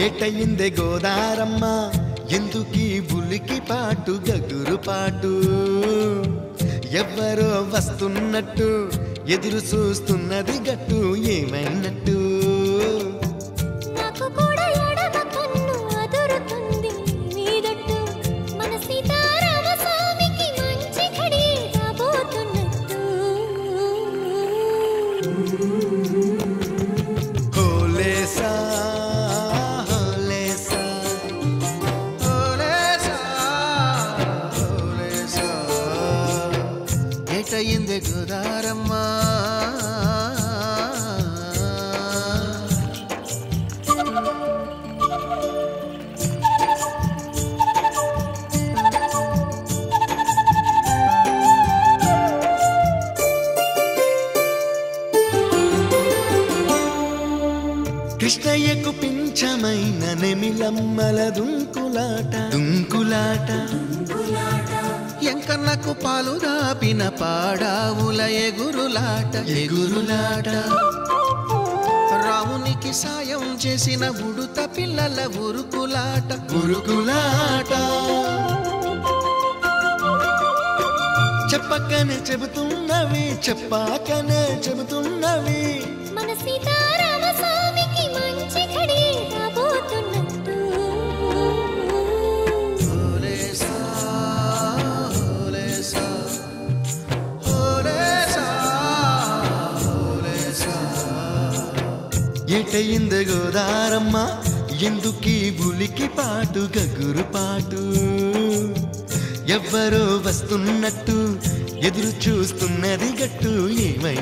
ఏటయిందే గోదారమ్మ ఎందుకీ బులికి పాటు గగురు పాటు ఎవ్వరో వస్తున్నట్టు ఎదురు చూస్తున్నది గట్టు ఏమైనట్టు నాకు కూడా ఎడమ కన్ను అదురుతుంది నీదట్టు మన సీతారామ స్వామికి మంచి ఘడి రాబోతున్నట్టు హోలేసా ఏటయిందే గోదారమ్మ కృష్ణయ్యకు పింఛమైన నెమిలమ్మల దుంకులాట దుంకులాట ఎంకన్నకు పాలు దాపిన పాడావుల ఎగురులాట ఎగురులాట రామునికి సాయం చేసిన ఉడుత పిల్లల ఉరుకులాట ఉరుకులాట చెప్పకనే చెబుతున్నవి చెప్పాకనే చెబుతున్నవి మన సీతారామ స్వామికి మంచి ఘడి రాబోతున్నట్టు ఏటయిందే గోదారమ్మ ఎందుకీ బులికి పాటు గగురు పాటు ఎవ్వరో వస్తున్నట్టు ఎదురు చూస్తున్నది గట్టు ఏమై